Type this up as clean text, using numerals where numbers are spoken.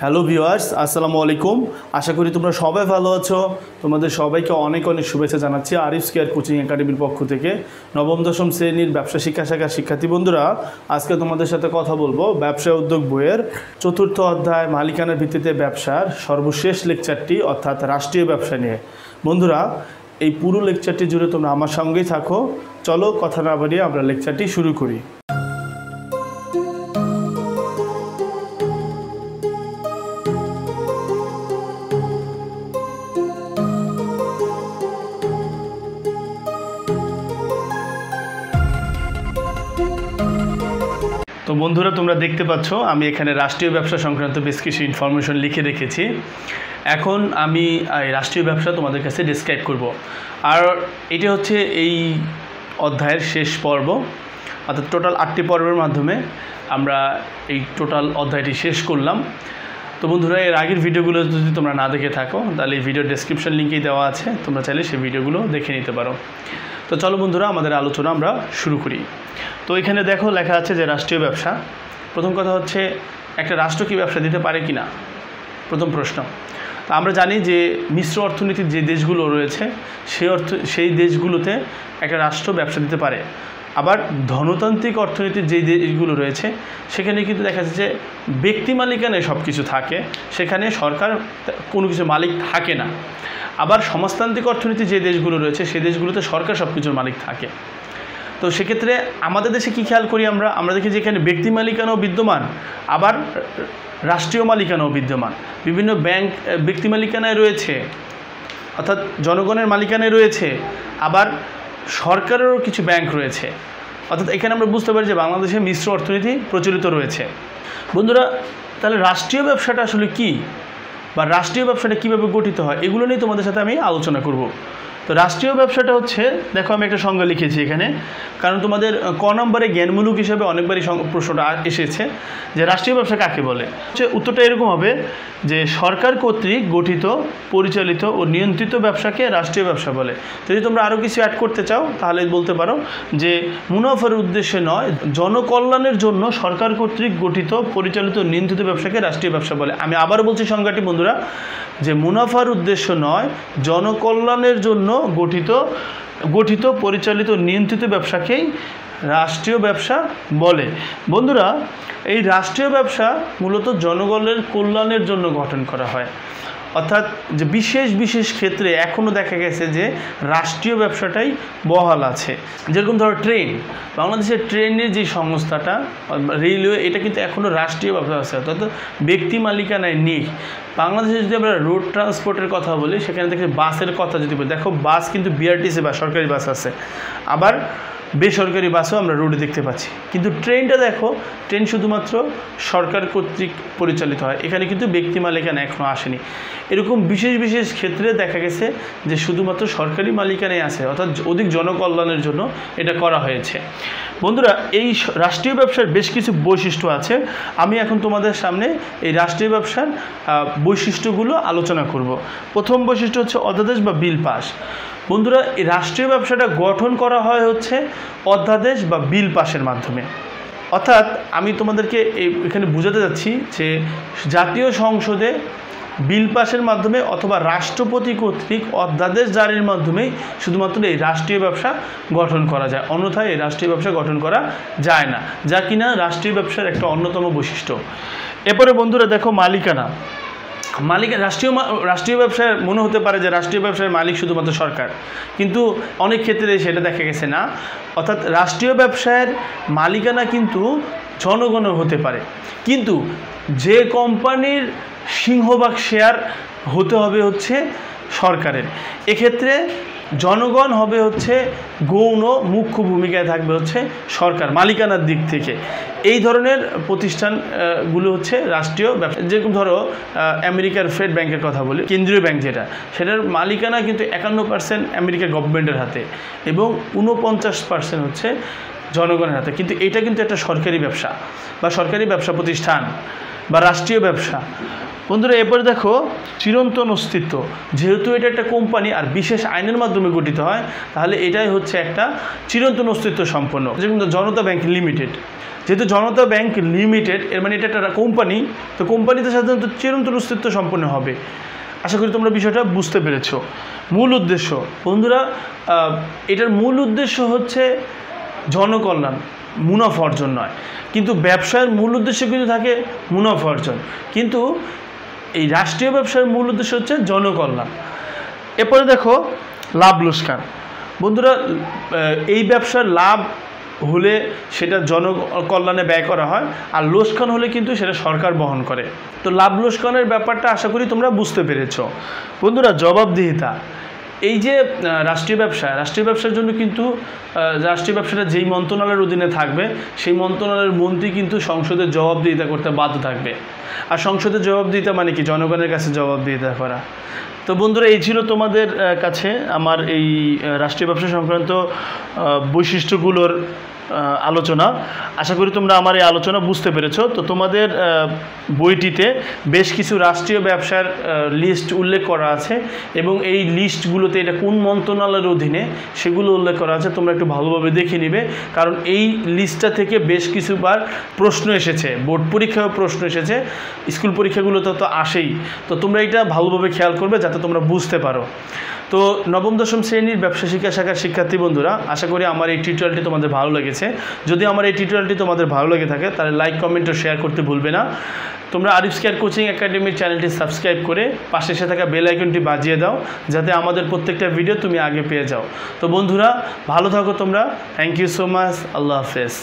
Hello viewers, আসসালামু আলাইকুম। আশা করি তোমরা সবাই ভালো আছো। তোমাদের সবাইকে অনেক অনেক শুভেচ্ছা জানাচ্ছি আরিফ'স কেয়ার কোচিং একাডেমির পক্ষ থেকে। নবম দশম শ্রেণীর ব্যবসা শিক্ষা শাখার শিক্ষার্থী বন্ধুরা, আজকে তোমাদের সাথে কথা বলবো ব্যবসা উদ্যোগ বইয়ের চতুর্থ অধ্যায় মালিকানার ভিত্তিতে ব্যবসার সর্বশেষ লেকচারটি অর্থাৎ রাষ্ট্রীয় ব্যবসা নিয়ে। বন্ধুরা, এই পুরো লেকচারটি জুড়ে তোমরা আমার সঙ্গেই থাকো। চলো কথা না বাড়িয়ে আমরা লেকচারটি শুরু করি। তো বন্ধুরা, তোমরা দেখতে পাচ্ছ আমি এখানে রাষ্ট্রীয় ব্যবসা সংক্রান্ত বেশ কিছু ইনফরমেশন লিখে রেখেছি। এখন আমি রাষ্ট্রীয় ব্যবসা তোমাদের কাছে ডিসক্রাইব করব। আর এটা হচ্ছে এই অধ্যায়ের শেষ পর্ব, অর্থাৎ টোটাল 8টি পর্বের মাধ্যমে আমরা এই টোটাল অধ্যায়টি শেষ করলাম। তো বন্ধুরা, এর আগের ভিডিওগুলো যদি তোমরা না দেখে থাকো তাহলে এই ভিডিওর ডেসক্রিপশন লিঙ্কেই দেওয়া আছে, তোমরা চাইলে সেই ভিডিওগুলো দেখে নিতে পারো। তো চলো বন্ধুরা, আমাদের আলোচনা আমরা শুরু করি। তো এখানে দেখো লেখা আছে যে রাষ্ট্রীয় ব্যবসা। প্রথম কথা হচ্ছে, একটা রাষ্ট্র কি ব্যবসা দিতে পারে কি না, প্রথম প্রশ্ন। তো আমরা জানি যে মিশ্র অর্থনীতির যে দেশগুলো রয়েছে সেই দেশগুলোতে একটা রাষ্ট্র ব্যবসা দিতে পারে। আবার ধনতান্ত্রিক অর্থনীতির যেই দেশগুলো রয়েছে সেখানে কিন্তু দেখা যাচ্ছে যে ব্যক্তি মালিকানায় সব কিছু থাকে, সেখানে সরকার কোনো কিছু মালিক থাকে না। আবার সমাজতান্ত্রিক অর্থনীতির যে দেশগুলো রয়েছে সেই দেশগুলোতে সরকার সব কিছুর মালিক থাকে। তো সেক্ষেত্রে আমাদের দেশে কী খেয়াল করি আমরা দেখি যে এখানে ব্যক্তি মালিকানাও বিদ্যমান, আবার রাষ্ট্রীয় মালিকানাও বিদ্যমান। বিভিন্ন ব্যাংক ব্যক্তি মালিকানায় রয়েছে, অর্থাৎ জনগণের মালিকানায় রয়েছে, আবার সরকারেরও কিছু ব্যাংক রয়েছে। অর্থাৎ এখানে আমরা বুঝতে পারি যে বাংলাদেশে মিশ্র অর্থনীতি প্রচলিত রয়েছে। বন্ধুরা, তাহলে রাষ্ট্রীয় ব্যবসাটা আসলে কী, বা রাষ্ট্রীয় ব্যবসাটা কীভাবে গঠিত হয়, এগুলো নিয়ে তোমাদের সাথে আমি আলোচনা করব। তো রাষ্ট্রীয় ব্যবসাটা হচ্ছে, দেখো আমি একটা সংজ্ঞা লিখেছি এখানে, কারণ তোমাদের ক নম্বরে জ্ঞানমূলক হিসেবে অনেকবারই প্রশ্নটা এসেছে যে রাষ্ট্রীয় ব্যবসা কাকে বলে। উত্তরটা এরকম হবে যে সরকার কর্তৃক গঠিত, পরিচালিত ও নিয়ন্ত্রিত ব্যবসাকে রাষ্ট্রীয় ব্যবসা বলে। যদি তোমরা আরও কিছু অ্যাড করতে চাও তাহলে বলতে পারো যে মুনাফার উদ্দেশ্যে নয়, জনকল্যাণের জন্য সরকার কর্তৃক গঠিত, পরিচালিত, নিয়ন্ত্রিত ব্যবসাকে রাষ্ট্রীয় ব্যবসা বলে। আমি আবার বলছি সংজ্ঞাটি বন্ধুরা, যে মুনাফার উদ্দেশ্য নয়, জনকল্যাণের জন্য গঠিত, পরিচালিত, নিয়ন্ত্রিত ব্যবসাকেই রাষ্ট্রীয় ব্যবসা বলে। বন্ধুরা, এই রাষ্ট্রীয় ব্যবসা মূলত জনগণের কল্যাণের জন্য গঠন করা হয়। অর্থাৎ যে বিশেষ ক্ষেত্রে এখনও দেখা গেছে যে রাষ্ট্রীয় ব্যবসাটাই বহাল আছে। যেরকম ধরো ট্রেন, বাংলাদেশের ট্রেনের যে সংস্থাটা রেলওয়ে, এটা কিন্তু এখনও রাষ্ট্রীয় ব্যবসা, অর্থাৎ ব্যক্তি মালিকানায় নেই। বাংলাদেশে যদি আমরা রোড ট্রান্সপোর্টের কথা বলি, সেখানে দেখি বাসের কথা যদি বলি, দেখো বাস কিন্তু বিআরটিসি বা সরকারি বাস আছে, আবার বেসরকারি বাসও আমরা রোডে দেখতে পাচ্ছি। কিন্তু ট্রেনটা দেখো, ট্রেন শুধুমাত্র সরকার কর্তৃক পরিচালিত হয়, এখানে কিন্তু ব্যক্তি মালিকানা এখনও আসেনি। এরকম বিশেষ ক্ষেত্রে দেখা গেছে যে শুধুমাত্র সরকারি মালিকানায় আছে, অর্থাৎ অধিক জনকল্যাণের জন্য এটা করা হয়েছে। বন্ধুরা, এই রাষ্ট্রীয় ব্যবসার বেশ কিছু বৈশিষ্ট্য আছে। আমি এখন তোমাদের সামনে এই রাষ্ট্রীয় ব্যবসার বৈশিষ্ট্যগুলো আলোচনা করব। প্রথম বৈশিষ্ট্য হচ্ছে অধ্যাদেশ বা বিল পাস। বন্ধুরা, এই রাষ্ট্রীয় ব্যবসাটা গঠন করা হয় হচ্ছে অধ্যাদেশ বা বিল পাসের মাধ্যমে। অর্থাৎ আমি তোমাদেরকে এখানে বোঝাতে যাচ্ছি যে জাতীয় সংসদে বিল পাসের মাধ্যমে অথবা রাষ্ট্রপতি কর্তৃক অধ্যাদেশ জারির মাধ্যমেই শুধুমাত্র এই রাষ্ট্রীয় ব্যবসা গঠন করা যায়, অন্যথায় এই রাষ্ট্রীয় ব্যবসা গঠন করা যায় না, যা কিনা রাষ্ট্রীয় ব্যবসার একটা অন্যতম বৈশিষ্ট্য। এরপরে বন্ধুরা দেখো মালিকানা। রাষ্ট্রীয় ব্যবসায় মনে হতে পারে যে রাষ্ট্রীয় ব্যবসার মালিক শুধুমাত্র সরকার, কিন্তু অনেক ক্ষেত্রে সেটা দেখা গেছে না। অর্থাৎ রাষ্ট্রীয় ব্যবসায়ের মালিকানা কিন্তু জনগণও হতে পারে, কিন্তু যে কোম্পানির সিংহভাগ শেয়ার হতে হবে হচ্ছে সরকারের। এক্ষেত্রে জনগণ হবে হচ্ছে গৌণ, মুখ্য ভূমিকায় থাকবে হচ্ছে সরকার মালিকানার দিক থেকে। এই ধরনের প্রতিষ্ঠানগুলো হচ্ছে রাষ্ট্রীয় ব্যবসা। যেরকম ধরো আমেরিকার ফেড ব্যাংকের কথা বলি, কেন্দ্রীয় ব্যাংক যেটা, সেটার মালিকানা কিন্তু 51% আমেরিকার গভর্নমেন্টের হাতে এবং 49% হচ্ছে জনগণের হাতে। কিন্তু এটা কিন্তু একটা সরকারি ব্যবসা বা সরকারি ব্যবসা প্রতিষ্ঠান বা রাষ্ট্রীয় ব্যবসা। বন্ধুরা এরপরে দেখো চিরন্তন অস্তিত্ব। যেহেতু এটা একটা কোম্পানি আর বিশেষ আইনের মাধ্যমে গঠিত হয়, তাহলে এটাই হচ্ছে একটা চিরন্তন অস্তিত্ব সম্পন্ন। যেমন জনতা ব্যাংক লিমিটেড, যেহেতু জনতা ব্যাংক লিমিটেড এর মানে এটা একটা কোম্পানি, তো কোম্পানিতে সাধারণত চিরন্তন অস্তিত্ব সম্পন্ন হবে। আশা করি তোমরা বিষয়টা বুঝতে পেরেছো। মূল উদ্দেশ্য বন্ধুরা, এটার মূল উদ্দেশ্য হচ্ছে জনকল্যাণ, মুনাফা অর্জন নয়। কিন্তু ব্যবসায়ের মূল উদ্দেশ্য কিন্তু থাকে মুনাফা অর্জন, কিন্তু এই রাষ্ট্রীয় ব্যবসার মূল উদ্দেশ্য হচ্ছে জনকল্যাণ। এরপরে দেখো লাভ লোকসান। বন্ধুরা এই ব্যবসার লাভ হলে সেটা জনকল্যাণে ব্যয় করা হয়, আর লোকসান হলে কিন্তু সেটা সরকার বহন করে। তো লাভ লোকসানের ব্যাপারটা আশা করি তোমরা বুঝতে পেরেছো। বন্ধুরা জবাবদিহিতা, এই যে রাষ্ট্রীয় ব্যবসার জন্য কিন্তু রাষ্ট্রীয় ব্যবসাটা যেই মন্ত্রণালয়ের অধীনে থাকবে সেই মন্ত্রণালয়ের মন্ত্রী কিন্তু সংসদে জবাবদিহিতা করতে বাধ্য থাকবে। আর সংসদের জবাবদিহিতা মানে কি? জনগণের কাছে জবাবদিহিতা করা। তো বন্ধুরা এই ছিল তোমাদের কাছে আমার এই রাষ্ট্রীয় ব্যবসা সংক্রান্ত বৈশিষ্ট্যগুলোর আলোচনা। আশা করি তোমরা আমার এই আলোচনা বুঝতে পেরেছো। তো তোমাদের বইটিতে বেশ কিছু রাষ্ট্রীয় ব্যবসার লিস্ট উল্লেখ করা আছে, এবং এই লিস্টগুলোতে এটা কোন মন্ত্রণালয়ের অধীনে সেগুলো উল্লেখ করা আছে। তোমরা একটু ভালোভাবে দেখে নিবে, কারণ এই লিস্টটা থেকে বেশ কিছুবার প্রশ্ন এসেছে, বোর্ড পরীক্ষায় প্রশ্ন এসেছে, স্কুল পরীক্ষাগুলোতে তো আসেই। তো তোমরা এটা ভালোভাবে খেয়াল করবে যাতে তোমরা বুঝতে পারো। তো নবম দশম শ্রেণীর ব্যবসা শিক্ষা শাখার শিক্ষার্থী বন্ধুরা, আশা করি আমার এই টিউটোরিয়ালটি তোমাদের ভালো লেগেছে। যদি আমার এই টিউটোরিয়ালটি তোমাদের ভালো লেগে থাকে তাহলে লাইক, কমেন্ট ও শেয়ার করতে ভুলবে না। তোমরা আরিফ'স কেয়ার কোচিং একাডেমির চ্যানেলটি সাবস্ক্রাইব করে পাশে এসে থাকা বেল আইকনটি বাজিয়ে দাও, যাতে আমাদের প্রত্যেকটা ভিডিও তুমি আগে পেয়ে যাও। তো বন্ধুরা ভালো থাকো তোমরা। Thank you so much. আল্লাহ হাফেজ।